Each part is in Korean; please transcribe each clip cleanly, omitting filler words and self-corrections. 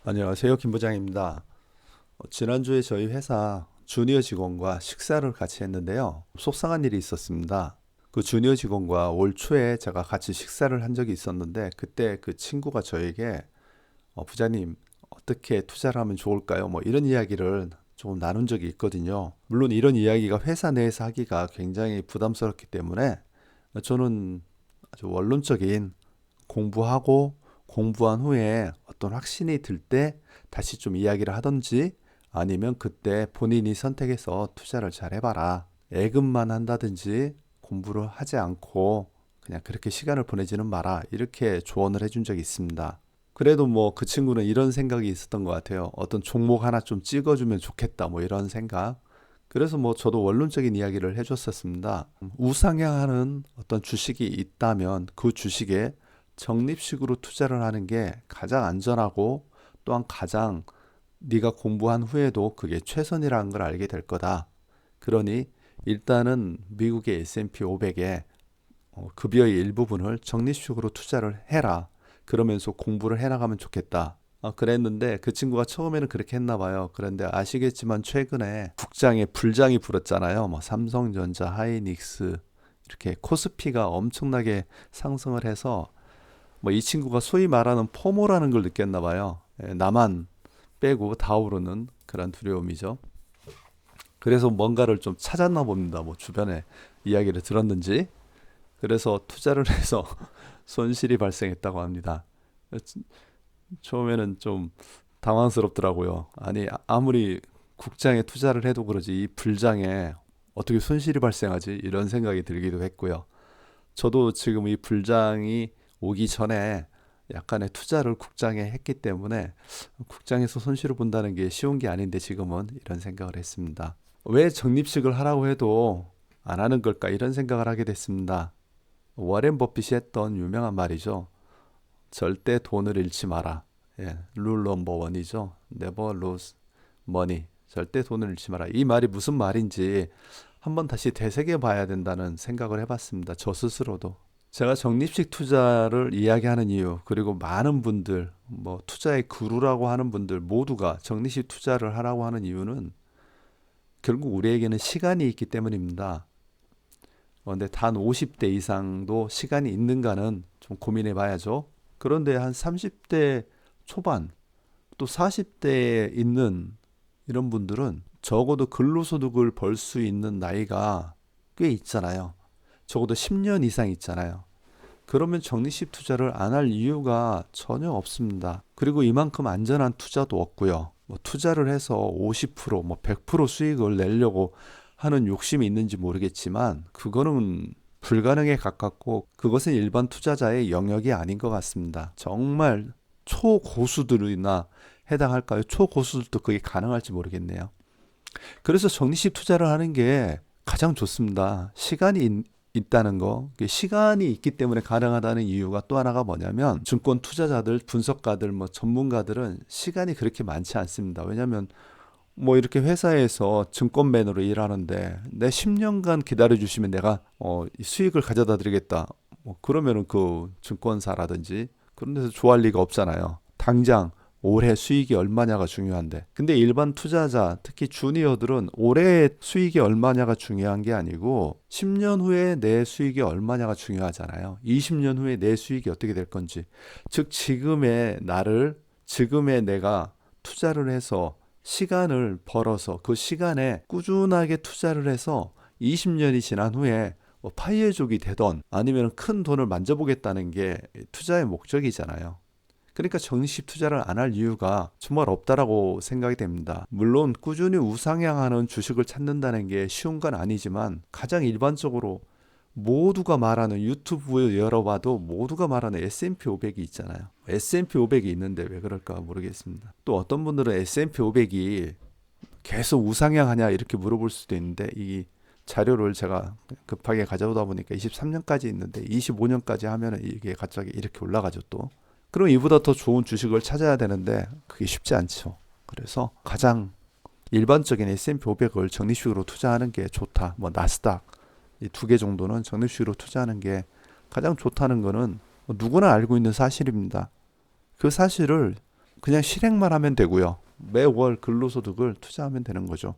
안녕하세요. 김 부장입니다. 지난주에 저희 회사 주니어 직원과 식사를 같이 했는데요. 속상한 일이 있었습니다. 그 주니어 직원과 올 초에 제가 같이 식사를 한 적이 있었는데 그때 그 친구가 저에게 부장님 어떻게 투자를 하면 좋을까요? 뭐 이런 이야기를 조금 나눈 적이 있거든요. 물론 이런 이야기가 회사 내에서 하기가 굉장히 부담스럽기 때문에 저는 아주 원론적인 공부하고 공부한 후에 어떤 확신이 들 때 다시 좀 이야기를 하던지 아니면 그때 본인이 선택해서 투자를 잘 해봐라. 예금만 한다든지 공부를 하지 않고 그냥 그렇게 시간을 보내지는 마라. 이렇게 조언을 해준 적이 있습니다. 그래도 뭐 그 친구는 이런 생각이 있었던 것 같아요. 어떤 종목 하나 좀 찍어주면 좋겠다. 뭐 이런 생각. 그래서 뭐 저도 원론적인 이야기를 해줬었습니다. 우상향하는 어떤 주식이 있다면 그 주식에 적립식으로 투자를 하는 게 가장 안전하고 또한 가장 네가 공부한 후에도 그게 최선이라는 걸 알게 될 거다. 그러니 일단은 미국의 S&P 500에 급여의 일부분을 적립식으로 투자를 해라. 그러면서 공부를 해나가면 좋겠다. 그랬는데 그 친구가 처음에는 그렇게 했나 봐요. 그런데 아시겠지만 최근에 국장에 불장이 불었잖아요. 뭐 삼성전자, 하이닉스 이렇게 코스피가 엄청나게 상승을 해서 뭐 이 친구가 소위 말하는 포모라는 걸 느꼈나 봐요. 나만 빼고 다 오르는 그런 두려움이죠. 그래서 뭔가를 좀 찾았나 봅니다. 뭐 주변에 이야기를 들었는지. 그래서 투자를 해서 손실이 발생했다고 합니다. 처음에는 좀 당황스럽더라고요. 아니, 아무리 국장에 투자를 해도 그러지, 이 불장에 어떻게 손실이 발생하지? 이런 생각이 들기도 했고요. 저도 지금 이 불장이 오기 전에 약간의 투자를 국장에 했기 때문에 국장에서 손실을 본다는 게 쉬운 게 아닌데 지금은 이런 생각을 했습니다. 왜 적립식을 하라고 해도 안 하는 걸까? 이런 생각을 하게 됐습니다. 워렌 버핏이 했던 유명한 말이죠. 절대 돈을 잃지 마라. 예, 룰 넘버 원이죠. Never lose money. 절대 돈을 잃지 마라. 이 말이 무슨 말인지 한번 다시 되새겨 봐야 된다는 생각을 해봤습니다. 저 스스로도. 제가 적립식 투자를 이야기하는 이유, 그리고 많은 분들, 뭐 투자의 구루라고 하는 분들 모두가 적립식 투자를 하라고 하는 이유는 결국 우리에게는 시간이 있기 때문입니다. 그런데 단 50대 이상도 시간이 있는가는 좀 고민해 봐야죠. 그런데 한 30대 초반, 또 40대에 있는 이런 분들은 적어도 근로소득을 벌 수 있는 나이가 꽤 있잖아요. 적어도 10년 이상 있잖아요. 그러면 적립식 투자를 안 할 이유가 전혀 없습니다. 그리고 이만큼 안전한 투자도 없고요. 뭐 투자를 해서 50%, 뭐 100% 수익을 내려고 하는 욕심이 있는지 모르겠지만 그거는 불가능에 가깝고 그것은 일반 투자자의 영역이 아닌 것 같습니다. 정말 초고수들이나 해당할까요? 초고수들도 그게 가능할지 모르겠네요. 그래서 적립식 투자를 하는 게 가장 좋습니다. 있다는 거. 시간이 있기 때문에 가능하다는 이유가 또 하나가 뭐냐면 증권 투자자들, 분석가들, 뭐 전문가들은 시간이 그렇게 많지 않습니다. 왜냐하면 뭐 이렇게 회사에서 증권맨으로 일하는데 내 10년간 기다려 주시면 내가 수익을 가져다 드리겠다. 뭐 그러면은 그 증권사라든지 그런 데서 좋아할 리가 없잖아요. 당장 올해 수익이 얼마냐가 중요한데. 근데 일반 투자자, 특히 주니어들은 올해 수익이 얼마냐가 중요한 게 아니고 10년 후에 내 수익이 얼마냐가 중요하잖아요. 20년 후에 내 수익이 어떻게 될 건지. 즉 지금의 내가 투자를 해서 시간을 벌어서 그 시간에 꾸준하게 투자를 해서 20년이 지난 후에 뭐 파이어족이 되던 아니면 큰 돈을 만져보겠다는 게 투자의 목적이잖아요. 그러니까 적립식 투자를 안 할 이유가 정말 없다라고 생각이 됩니다. 물론 꾸준히 우상향하는 주식을 찾는다는 게 쉬운 건 아니지만 가장 일반적으로 모두가 말하는 유튜브에 열어봐도 모두가 말하는 S&P 500이 있잖아요. S&P 500이 있는데 왜 그럴까 모르겠습니다. 또 어떤 분들은 S&P 500이 계속 우상향하냐 이렇게 물어볼 수도 있는데 이 자료를 제가 급하게 가져오다 보니까 23년까지 있는데 25년까지 하면은 이게 갑자기 이렇게 올라가죠 또. 그럼 이보다 더 좋은 주식을 찾아야 되는데 그게 쉽지 않죠. 그래서 가장 일반적인 S&P 500을 적립식으로 투자하는 게 좋다. 뭐 나스닥 이 두 개 정도는 적립식으로 투자하는 게 가장 좋다는 거는 누구나 알고 있는 사실입니다. 그 사실을 그냥 실행만 하면 되고요. 매월 근로소득을 투자하면 되는 거죠.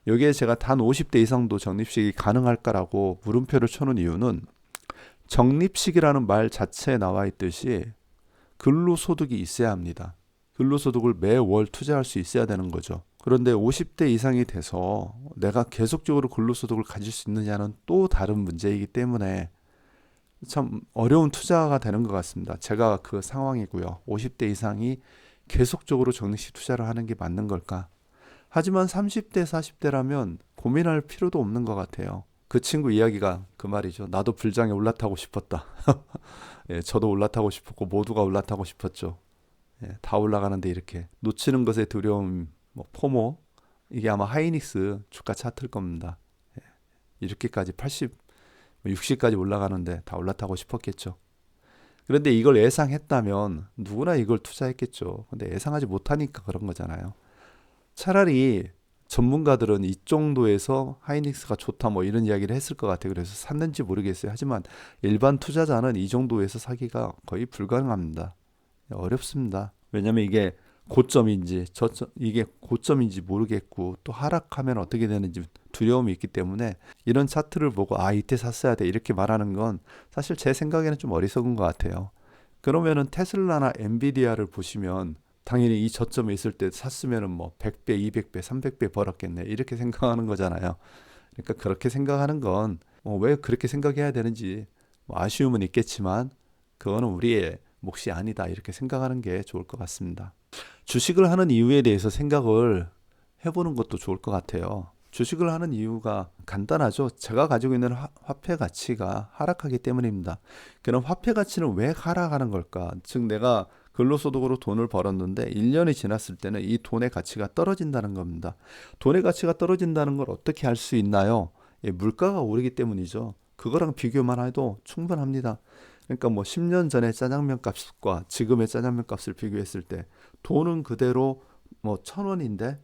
여기에 제가 단 50대 이상도 적립식이 가능할까라고 물음표를 쳐놓은 이유는 적립식이라는 말 자체에 나와 있듯이 근로소득이 있어야 합니다. 근로소득을 매월 투자할 수 있어야 되는 거죠. 그런데 50대 이상이 돼서 내가 계속적으로 근로소득을 가질 수 있느냐는 또 다른 문제이기 때문에 참 어려운 투자가 되는 것 같습니다. 제가 그 상황이고요. 50대 이상이 계속적으로 적립식 투자를 하는 게 맞는 걸까? 하지만 30대, 40대라면 고민할 필요도 없는 것 같아요. 그 친구 이야기가 그 말이죠. 나도 불장에 올라타고 싶었다. 예, 저도 올라타고 싶었고 모두가 올라타고 싶었죠. 예, 다 올라가는데 이렇게 놓치는 것의 두려움, 뭐 포모, 이게 아마 하이닉스 주가 차트일 겁니다. 예, 이렇게까지 80, 60까지 올라가는데 다 올라타고 싶었겠죠. 그런데 이걸 예상했다면 누구나 이걸 투자했겠죠. 근데 예상하지 못하니까 그런 거잖아요. 차라리 전문가들은 이 정도에서 하이닉스가 좋다 뭐 이런 이야기를 했을 것 같아요. 그래서 샀는지 모르겠어요. 하지만 일반 투자자는 이 정도에서 사기가 거의 불가능합니다. 어렵습니다. 왜냐하면 이게 고점인지 이게 고점인지 모르겠고 또 하락하면 어떻게 되는지 두려움이 있기 때문에 이런 차트를 보고 이때 샀어야 돼 이렇게 말하는 건 사실 제 생각에는 좀 어리석은 것 같아요. 그러면은 테슬라나 엔비디아를 보시면 당연히 이 저점에 있을 때 샀으면은 뭐 100배, 200배, 300배 벌었겠네 이렇게 생각하는 거잖아요. 그러니까 그렇게 생각하는 건 왜 그렇게 생각해야 되는지 뭐 아쉬움은 있겠지만 그거는 우리의 몫이 아니다 이렇게 생각하는 게 좋을 것 같습니다. 주식을 하는 이유에 대해서 생각을 해보는 것도 좋을 것 같아요. 주식을 하는 이유가 간단하죠. 제가 가지고 있는 화폐 가치가 하락하기 때문입니다. 그럼 화폐 가치는 왜 하락하는 걸까? 즉 내가 근로소득으로 돈을 벌었는데 1년이 지났을 때는 이 돈의 가치가 떨어진다는 겁니다. 돈의 가치가 떨어진다는 걸 어떻게 알 수 있나요? 예, 물가가 오르기 때문이죠. 그거랑 비교만 해도 충분합니다. 그러니까 뭐 10년 전에 짜장면 값과 지금의 짜장면 값을 비교했을 때 돈은 그대로 뭐 1,000원인데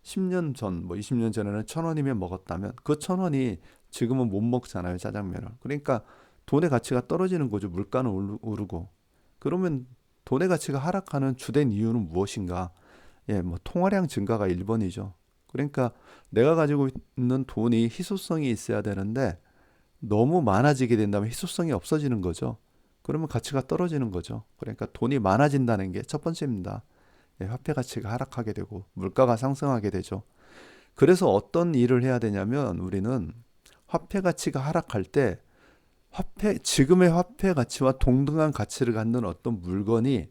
10년 전, 뭐 20년 전에는 1,000원이면 먹었다면 그 1,000원이 지금은 못 먹잖아요, 짜장면을. 그러니까 돈의 가치가 떨어지는 거죠. 물가는 오르고. 그러면 돈의 가치가 하락하는 주된 이유는 무엇인가? 예, 뭐 통화량 증가가 1번이죠. 그러니까 내가 가지고 있는 돈이 희소성이 있어야 되는데 너무 많아지게 된다면 희소성이 없어지는 거죠. 그러면 가치가 떨어지는 거죠. 그러니까 돈이 많아진다는 게 첫 번째입니다. 예, 화폐 가치가 하락하게 되고 물가가 상승하게 되죠. 그래서 어떤 일을 해야 되냐면 우리는 화폐 가치가 하락할 때 지금의 화폐 가치와 동등한 가치를 갖는 어떤 물건이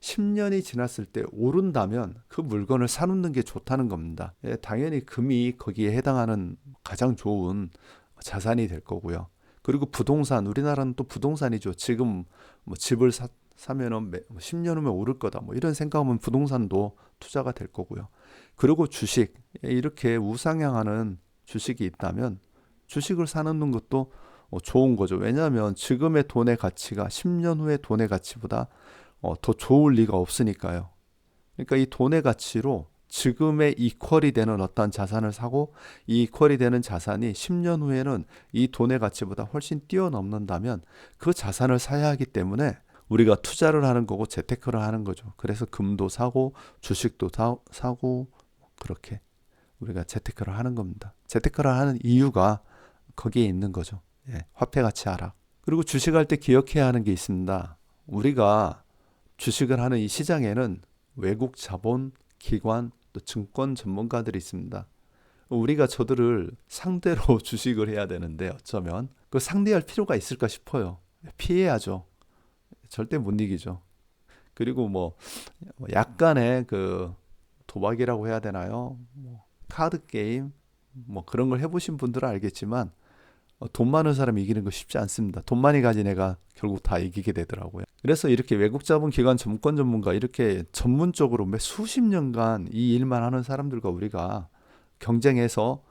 10년이 지났을 때 오른다면 그 물건을 사놓는 게 좋다는 겁니다. 예, 당연히 금이 거기에 해당하는 가장 좋은 자산이 될 거고요. 그리고 부동산, 우리나라는 또 부동산이죠. 지금 뭐 집을 사면은 10년 후면 오를 거다. 뭐 이런 생각하면 부동산도 투자가 될 거고요. 그리고 주식, 이렇게 우상향하는 주식이 있다면 주식을 사놓는 것도 좋은 거죠. 왜냐하면 지금의 돈의 가치가 10년 후의 돈의 가치보다 더 좋을 리가 없으니까요. 그러니까 이 돈의 가치로 지금의 이퀄이 되는 어떤 자산을 사고 이 이퀄이 되는 자산이 10년 후에는 이 돈의 가치보다 훨씬 뛰어넘는다면 그 자산을 사야 하기 때문에 우리가 투자를 하는 거고 재테크를 하는 거죠. 그래서 금도 사고 주식도 사고 그렇게 우리가 재테크를 하는 겁니다. 재테크를 하는 이유가 거기에 있는 거죠. 예, 화폐 가치 하락. 그리고 주식할 때 기억해야 하는 게 있습니다. 우리가 주식을 하는 이 시장에는 외국 자본, 기관, 또 증권 전문가들이 있습니다. 우리가 저들을 상대로 주식을 해야 되는데 어쩌면 그 상대할 필요가 있을까 싶어요. 피해야죠. 절대 못 이기죠. 그리고 뭐 약간의 그 도박이라고 해야 되나요? 뭐 카드 게임 뭐 그런 걸 해보신 분들은 알겠지만 돈 많은 사람이 이기는 거 쉽지 않습니다. 돈 많이 가진 애가 결국 다 이기게 되더라고요. 그래서 이렇게 외국 자본 기관 증권 전문가 이렇게 전문적으로 몇 수십 년간 이 일만 하는 사람들과 우리가 경쟁해서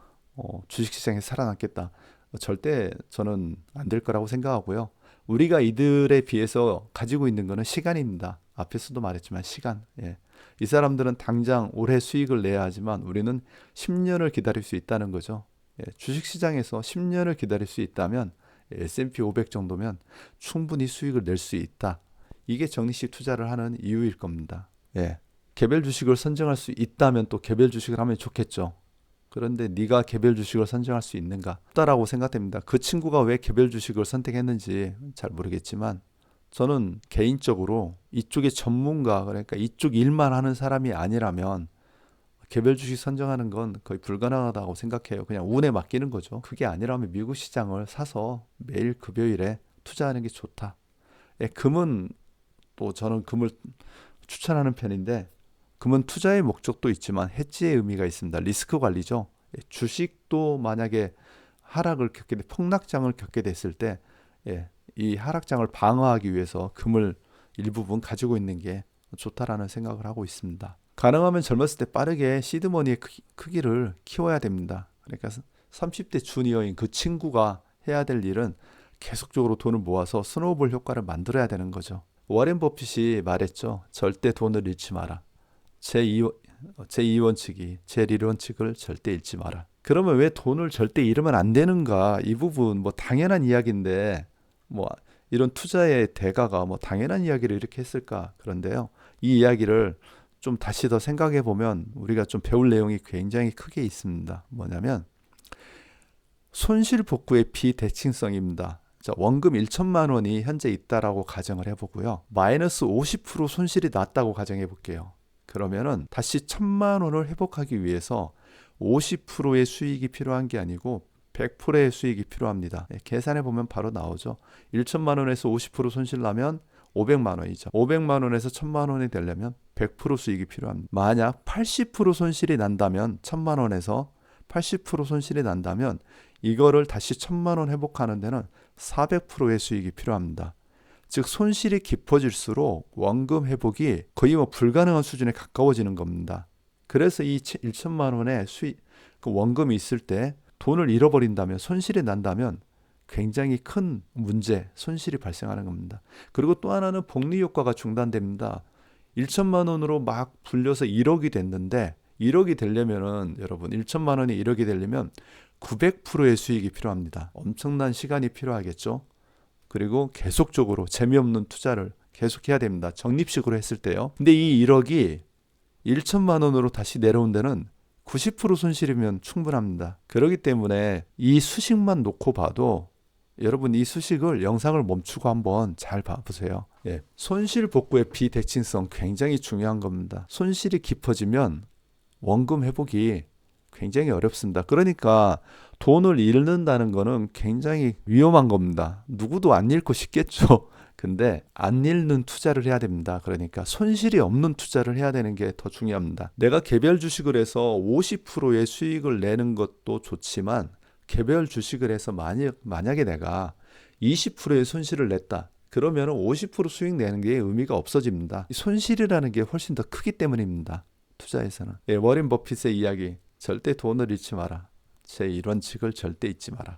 주식시장에 살아남겠다. 절대 저는 안 될 거라고 생각하고요. 우리가 이들에 비해서 가지고 있는 거는 시간입니다. 앞에서도 말했지만 시간. 예. 이 사람들은 당장 올해 수익을 내야 하지만 우리는 10년을 기다릴 수 있다는 거죠. 예. 주식시장에서 10년을 기다릴 수 있다면 S&P 500 정도면 충분히 수익을 낼 수 있다. 이게 적립식 투자를 하는 이유일 겁니다. 예. 개별 주식을 선정할 수 있다면 또 개별 주식을 하면 좋겠죠. 그런데 네가 개별 주식을 선정할 수 있는가? 없다라고 생각됩니다. 그 친구가 왜 개별 주식을 선택했는지 잘 모르겠지만 저는 개인적으로 이쪽의 전문가, 그러니까 이쪽 일만 하는 사람이 아니라면 개별 주식 선정하는 건 거의 불가능하다고 생각해요. 그냥 운에 맡기는 거죠. 그게 아니라면 미국 시장을 사서 매일 급여일에 투자하는 게 좋다. 예, 금은 또 저는 금을 추천하는 편인데 금은 투자의 목적도 있지만 해지의 의미가 있습니다. 리스크 관리죠. 예, 주식도 만약에 폭락장을 겪게 됐을 때 예, 이 하락장을 방어하기 위해서 금을 일부분 가지고 있는 게 좋다라는 생각을 하고 있습니다. 가능하면 젊었을 때 빠르게 시드머니의 크기를 키워야 됩니다. 그러니까 30대 주니어인 그 친구가 해야 될 일은 계속적으로 돈을 모아서 스노우볼 효과를 만들어야 되는 거죠. 워렌 버핏이 말했죠. 절대 돈을 잃지 마라. 제2원칙이 제1원칙을 절대 잃지 마라. 그러면 왜 돈을 절대 잃으면 안 되는가? 이 부분 뭐 당연한 이야기인데 뭐 이런 투자의 대가가 뭐 당연한 이야기를 이렇게 했을까? 그런데요. 이 이야기를 좀 다시 더 생각해 보면 우리가 좀 배울 내용이 굉장히 크게 있습니다. 뭐냐면 손실 복구의 비대칭성입니다. 자, 원금 1천만 원이 현재 있다라고 가정을 해보고요. 마이너스 50% 손실이 났다고 가정해 볼게요. 그러면은 다시 1천만 원을 회복하기 위해서 50%의 수익이 필요한 게 아니고 100%의 수익이 필요합니다. 계산해 보면 바로 나오죠. 1천만 원에서 50% 손실 나면 500만 원이죠. 500만 원에서 1000만 원이 되려면 100% 수익이 필요합니다. 만약 80% 손실이 난다면 1000만 원에서 80% 손실이 난다면 이거를 다시 1000만 원 회복하는 데는 400%의 수익이 필요합니다. 즉 손실이 깊어질수록 원금 회복이 거의 뭐 불가능한 수준에 가까워지는 겁니다. 그래서 이 1천만 원의 그 원금이 있을 때 돈을 잃어버린다면 손실이 난다면 굉장히 큰 손실이 발생하는 겁니다. 그리고 또 하나는 복리 효과가 중단됩니다. 1천만 원으로 막 불려서 1억이 됐는데 1억이 되려면은 여러분 1천만 원이 1억이 되려면 900%의 수익이 필요합니다. 엄청난 시간이 필요하겠죠. 그리고 계속적으로 재미없는 투자를 계속해야 됩니다. 적립식으로 했을 때요. 근데 이 1억이 1천만 원으로 다시 내려온 데는 90% 손실이면 충분합니다. 그렇기 때문에 이 수식만 놓고 봐도 여러분 이 수식을 영상을 멈추고 한번 잘 봐보세요. 예. 손실 복구의 비대칭성 굉장히 중요한 겁니다. 손실이 깊어지면 원금 회복이 굉장히 어렵습니다. 그러니까 돈을 잃는다는 거는 굉장히 위험한 겁니다. 누구도 안 잃고 싶겠죠. 근데 안 잃는 투자를 해야 됩니다. 그러니까 손실이 없는 투자를 해야 되는 게 더 중요합니다. 내가 개별 주식을 해서 50%의 수익을 내는 것도 좋지만 개별 주식을 해서 만약에 내가 20%의 손실을 냈다. 그러면 50% 수익 내는 게 의미가 없어집니다. 손실이라는 게 훨씬 더 크기 때문입니다. 투자에서는. 예, 워렌 버핏의 이야기. 절대 돈을 잃지 마라. 제1원칙을 절대 잊지 마라.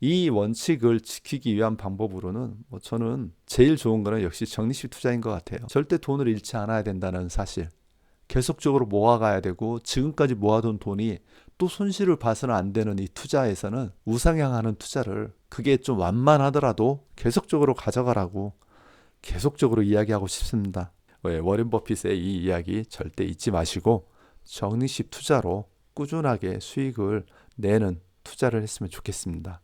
이 원칙을 지키기 위한 방법으로는 저는 제일 좋은 거는 역시 적립식 투자인 것 같아요. 절대 돈을 잃지 않아야 된다는 사실. 계속적으로 모아가야 되고 지금까지 모아둔 돈이 또 손실을 봐서는 안 되는 이 투자에서는 우상향하는 투자를 그게 좀 완만하더라도 계속적으로 가져가라고 계속적으로 이야기하고 싶습니다. 워렌 버핏의 이 이야기 절대 잊지 마시고 적립식 투자로 꾸준하게 수익을 내는 투자를 했으면 좋겠습니다.